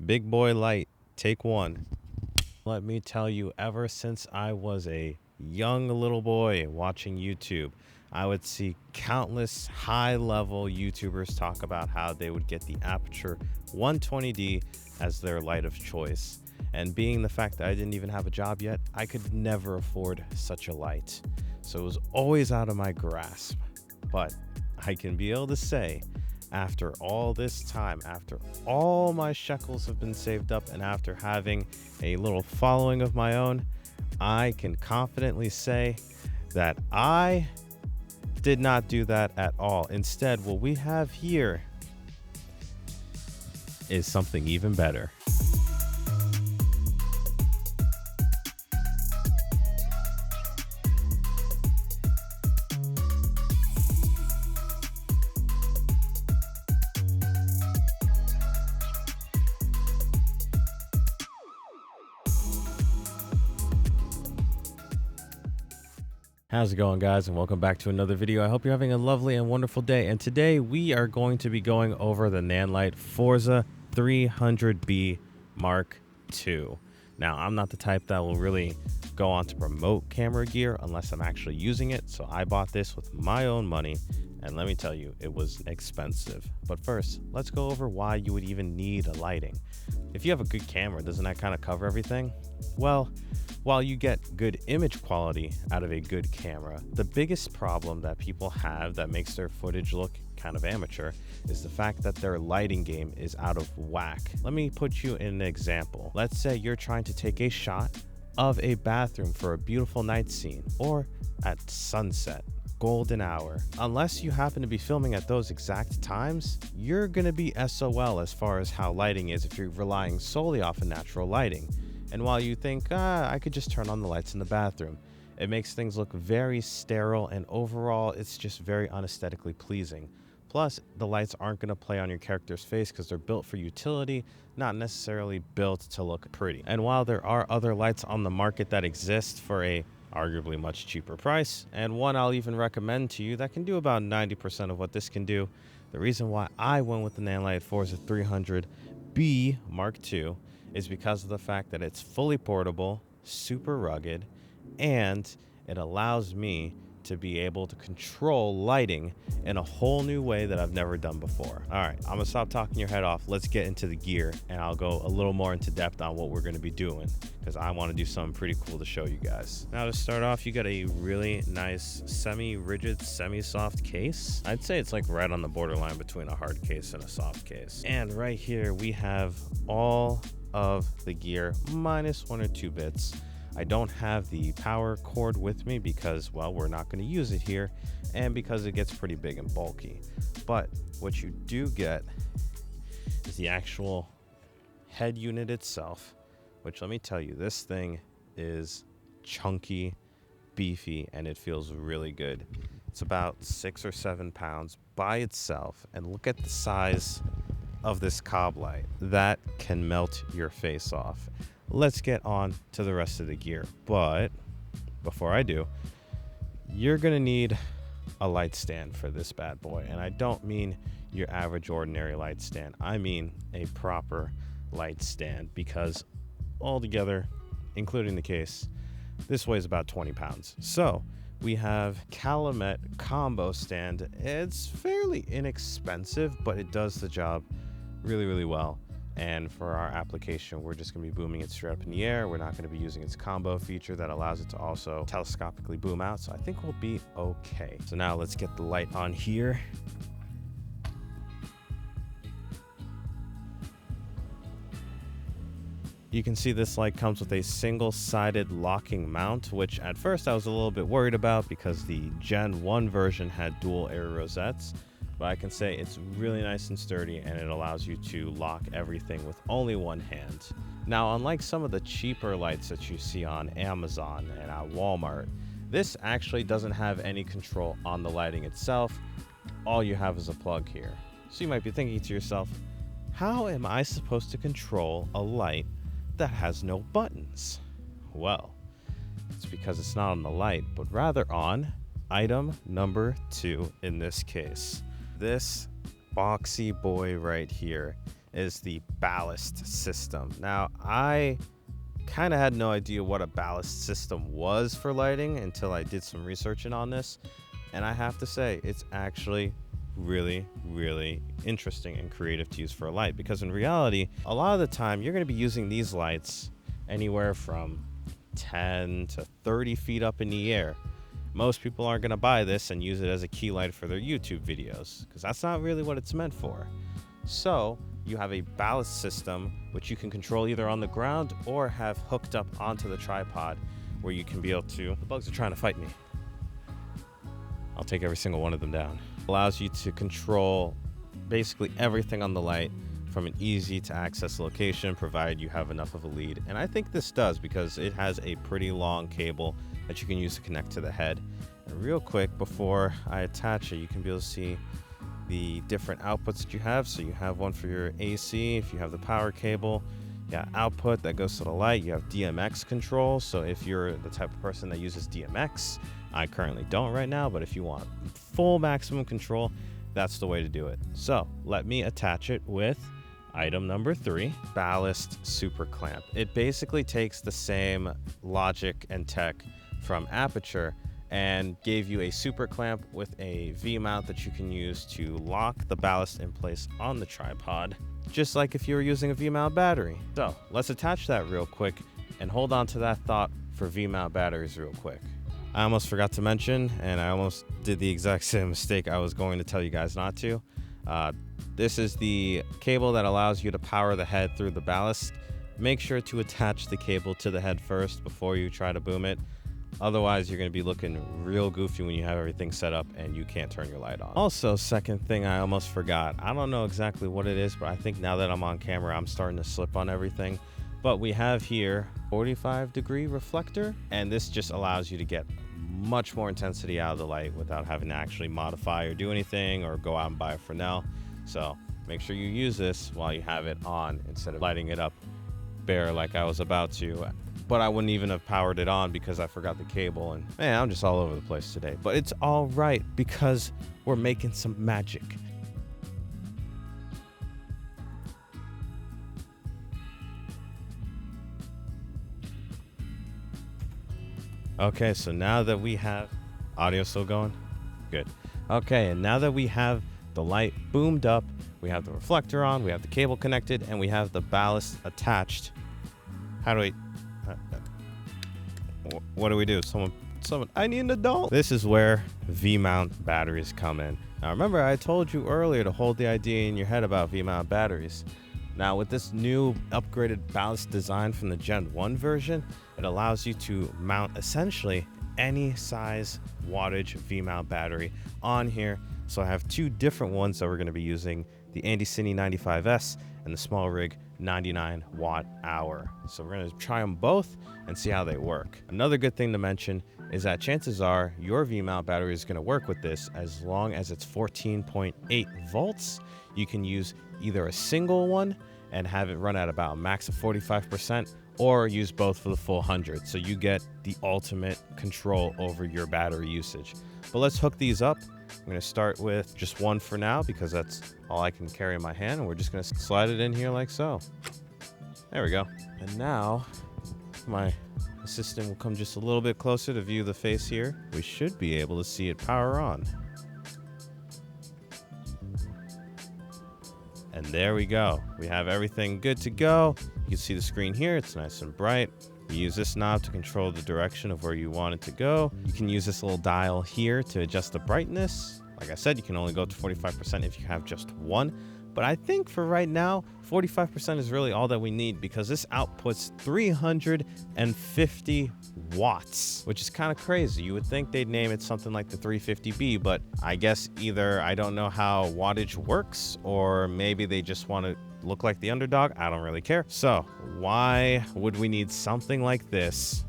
Big boy light, take one. Let me tell you, ever since I was a young little boy watching YouTube, I would see countless high-level YouTubers talk about how they would get the Aputure 120D as their light of choice. And being the fact that I didn't even have a job yet, I could never afford such a light. So it was always out of my grasp. But I can be able to say, after all this time, after all my shekels have been saved up, and after having a little following of my own, I can confidently say that I did not do that at all. Instead, what we have here is something even better. How's it going, guys, and welcome back to another video. I hope you're having a lovely and wonderful day, and today we are going to be going over the Nanlite Forza 300B Mark II. Now, I'm not the type that will really go on to promote camera gear unless I'm actually using it, so I bought this with my own money, and let me tell you, it was expensive. But first, let's go over why you would even need a lighting. If you have a good camera, doesn't that kind of cover everything? Well, while you get good image quality out of a good camera, the biggest problem that people have that makes their footage look kind of amateur is the fact that their lighting game is out of whack. Let me put you in an example. Let's say you're trying to take a shot of a bathroom for a beautiful night scene, or at sunset, golden hour. Unless you happen to be filming at those exact times, you're gonna be SOL as far as how lighting is if you're relying solely off of natural lighting. And while you think, I could just turn on the lights in the bathroom, it makes things look very sterile, and overall, it's just very unesthetically pleasing. Plus, the lights aren't going to play on your character's face because they're built for utility, not necessarily built to look pretty. And while there are other lights on the market that exist for a arguably much cheaper price, and one I'll even recommend to you that can do about 90% of what this can do, the reason why I went with the Nanlite Forza 300B Mark II is because of the fact that it's fully portable, super rugged, and it allows me to be able to control lighting in a whole new way that I've never done before. All right, I'm gonna stop talking your head off. Let's get into the gear, and I'll go a little more into depth on what we're gonna be doing, because I wanna do something pretty cool to show you guys. Now, to start off, you got a really nice semi-rigid, semi-soft case. I'd say it's like right on the borderline between a hard case and a soft case. And right here, we have all of the gear minus 1 or 2 bits. I don't have the power cord with me because, well, we're not going to use it here, and because it gets pretty big and bulky. But what you do get is the actual head unit itself, which, let me tell you, this thing is chunky, beefy, and it feels really good. It's about 6 or 7 pounds by itself, and look at the size of this cob light. That can melt your face off. Let's get on to the rest of the gear, but before I do, you're gonna need a light stand for this bad boy, and I don't mean your average ordinary light stand. I mean a proper light stand, because altogether, including the case, this weighs about 20 pounds. So we have Calumet combo stand. It's fairly inexpensive, but it does the job really well. And for our application, we're just going to be booming it straight up in the air. We're not going to be using its combo feature that allows it to also telescopically boom out, so I think we'll be okay. So now let's get the light on here. You can see this light comes with a single-sided locking mount, which at first I was a little bit worried about because the Gen 1 version had dual air rosettes. But I can say it's really nice and sturdy, and it allows you to lock everything with only one hand. Now, unlike some of the cheaper lights that you see on Amazon and at Walmart, this actually doesn't have any control on the lighting itself. All you have is a plug here. So you might be thinking to yourself, how am I supposed to control a light that has no buttons? Well, it's because it's not on the light, but rather on item number 2 in this case. This boxy boy right here is the ballast system. Now, I kind of had no idea what a ballast system was for lighting until I did some researching on this. And I have to say, it's actually really, really interesting and creative to use for a light, because in reality, a lot of the time you're going to be using these lights anywhere from 10 to 30 feet up in the air. Most people aren't going to buy this and use it as a key light for their YouTube videos, because that's not really what it's meant for. So you have a ballast system which you can control either on the ground or have hooked up onto the tripod, where you can be able to... The bugs are trying to fight me. I'll take every single one of them down. Allows you to control basically everything on the light from an easy to access location, provided you have enough of a lead. And I think this does, because it has a pretty long cable that you can use to connect to the head. And real quick, before I attach it, you can be able to see the different outputs that you have. So you have one for your AC, if you have the power cable. Yeah, output that goes to the light. You have DMX control. So if you're the type of person that uses DMX, I currently don't right now, but if you want full maximum control, that's the way to do it. So let me attach it with item number 3, ballast super clamp. It basically takes the same logic and tech from Aputure and gave you a super clamp with a V-mount that you can use to lock the ballast in place on the tripod, just like if you were using a V-mount battery. So let's attach that real quick and hold on to that thought for V-mount batteries real quick. I almost forgot to mention, and I almost did the exact same mistake I was going to tell you guys not to. This is the cable that allows you to power the head through the ballast. Make sure to attach the cable to the head first before you try to boom it. Otherwise, you're going to be looking real goofy when you have everything set up and you can't turn your light on. Also, second thing I almost forgot. I don't know exactly what it is, but I think now that I'm on camera, I'm starting to slip on everything. But we have here 45-degree reflector, and this just allows you to get much more intensity out of the light without having to actually modify or do anything or go out and buy a Fresnel. So make sure you use this while you have it on instead of lighting it up bare like I was about to. But I wouldn't even have powered it on because I forgot the cable, and man, I'm just all over the place today. But it's all right because we're making some magic. Okay, so now that we have audio still going, good. Okay, and now that we have the light boomed up, we have the reflector on, we have the cable connected, and we have the ballast attached. How do we... what do we do? Someone, I need an adult. This is where V-mount batteries come in. Now remember, I told you earlier to hold the idea in your head about V-mount batteries. Now with this new upgraded ballast design from the Gen 1 version, it allows you to mount essentially any size wattage V-mount battery on here. So I have 2 different ones that we're going to be using, the Andy Cine 95S and the Small Rig 99 watt hour. So we're going to try them both and see how they work. Another good thing to mention is that chances are your V-mount battery is going to work with this as long as it's 14.8 volts. You can use either a single one and have it run at about a max of 45%, or use both for the full 100. So you get the ultimate control over your battery usage. But let's hook these up. I'm going to start with just one for now because that's all I can carry in my hand, and we're just going to slide it in here like so. There we go. And now my assistant will come just a little bit closer to view the face here. We should be able to see it power on. And there we go. We have everything good to go. You can see the screen here. It's nice and bright. You use this knob to control the direction of where you want it to go. You can use this little dial here to adjust the brightness. Like I said, you can only go to 45% if you have just one. But I think for right now, 45% is really all that we need because this outputs 350 watts, which is kind of crazy. You would think they'd name it something like the 350B, but I guess either I don't know how wattage works, or maybe they just want to look like the underdog. I don't really care. So why would we need something like this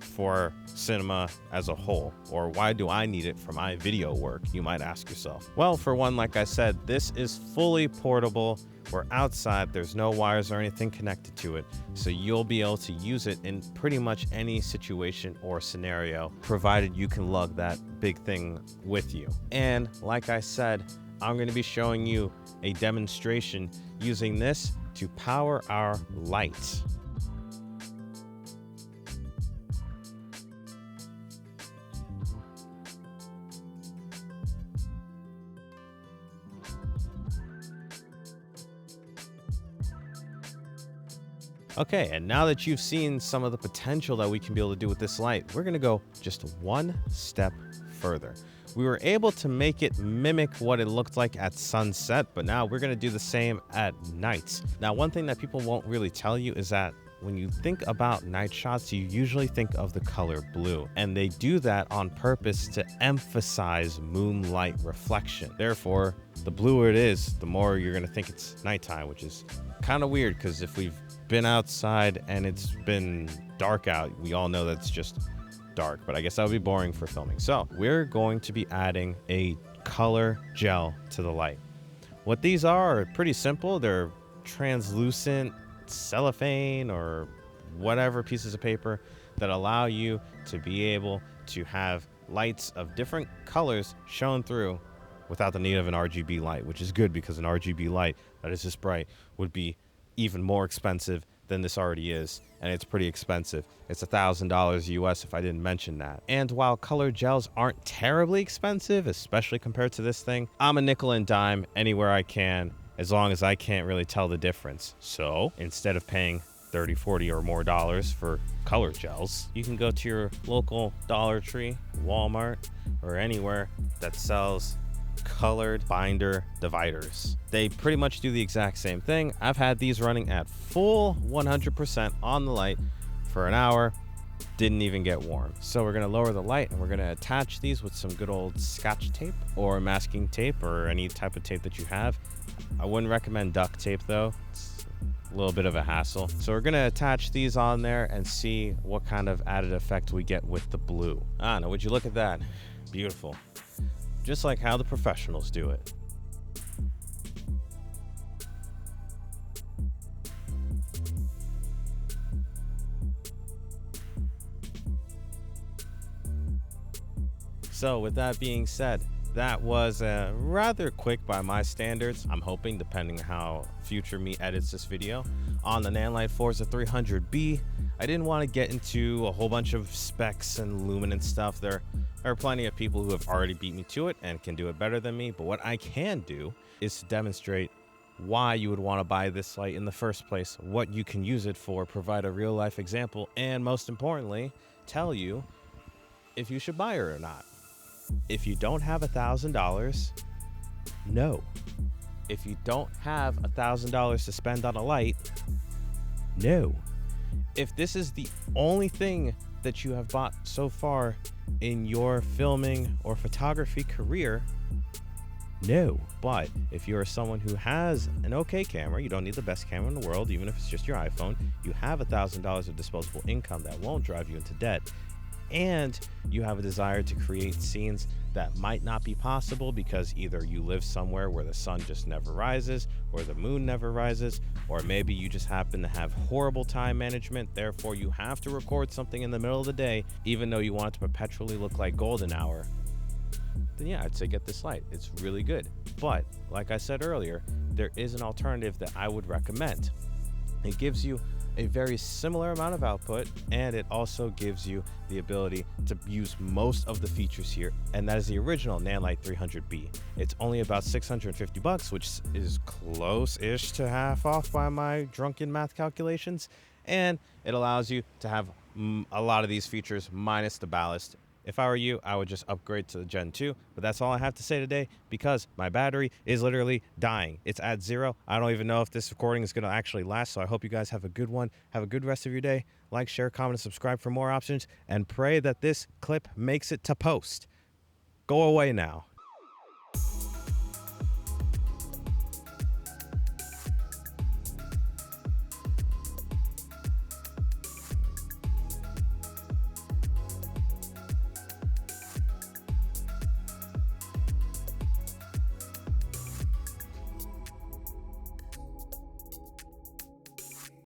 for cinema as a whole? Or why do I need it for my video work, you might ask yourself? Well, for one, like I said, this is fully portable. We're outside, there's no wires or anything connected to it, so you'll be able to use it in pretty much any situation or scenario, provided you can lug that big thing with you. And like I said, I'm going to be showing you a demonstration using this to power our lights. Okay, and now that you've seen some of the potential that we can be able to do with this light, we're going to go just one step further. We were able to make it mimic what it looked like at sunset, but now we're going to do the same at night. Now, one thing that people won't really tell you is that when you think about night shots, you usually think of the color blue, and they do that on purpose to emphasize moonlight reflection. Therefore, the bluer it is, the more you're going to think it's nighttime, which is kind of weird because if we've been outside and it's been dark out, we all know that's just dark, but I guess that would be boring for filming. So we're going to be adding a color gel to the light. What these are pretty simple. They're translucent cellophane or whatever pieces of paper that allow you to be able to have lights of different colors shown through without the need of an RGB light, which is good because an RGB light that is this bright would be even more expensive than this already is, and it's pretty expensive. It's $1,000 US if I didn't mention that. And while color gels aren't terribly expensive, especially compared to this thing, I'm a nickel and dime anywhere I can, as long as I can't really tell the difference. So instead of paying $30, $40 or more for color gels, you can go to your local Dollar Tree, Walmart, or anywhere that sells colored binder dividers. They pretty much do the exact same thing. I've had these running at full 100% on the light for an hour, didn't even get warm. So we're going to lower the light and we're going to attach these with some good old Scotch tape or masking tape or any type of tape that you have. I wouldn't recommend duct tape though. It's a little bit of a hassle. So we're going to attach these on there and see what kind of added effect we get with the blue. Now would you look at that? Beautiful. Just like how the professionals do it. So with that being said, that was rather quick by my standards. I'm hoping, depending on how future me edits this video, on the Nanlite Forza 300B. I didn't want to get into a whole bunch of specs and luminance stuff. There are plenty of people who have already beat me to it and can do it better than me. But what I can do is to demonstrate why you would want to buy this light in the first place, what you can use it for, provide a real life example, and most importantly, tell you if you should buy it or not. If you don't have $1,000, no. If you don't have $1,000 to spend on a light, no. If this is the only thing that you have bought so far in your filming or photography career, no. But if you're someone who has an okay camera, you don't need the best camera in the world, even if it's just your iPhone, you have $1,000 of disposable income that won't drive you into debt, and you have a desire to create scenes that might not be possible because either you live somewhere where the sun just never rises or the moon never rises, or maybe you just happen to have horrible time management, therefore you have to record something in the middle of the day even though you want it to perpetually look like golden hour, then yeah, I'd say get this light. It's really good. But like I said earlier, there is an alternative that I would recommend. It gives you a very similar amount of output, and it also gives you the ability to use most of the features here, and that is the original Nanlite 300B. It's only about $650, which is close-ish to half off by my drunken math calculations, and it allows you to have a lot of these features minus the ballast. If I were you, I would just upgrade to the Gen 2, but that's all I have to say today because my battery is literally dying. It's at 0. I don't even know if this recording is going to actually last, so I hope you guys have a good one. Have a good rest of your day. Like, share, comment, and subscribe for more options, and pray that this clip makes it to post. Go away now.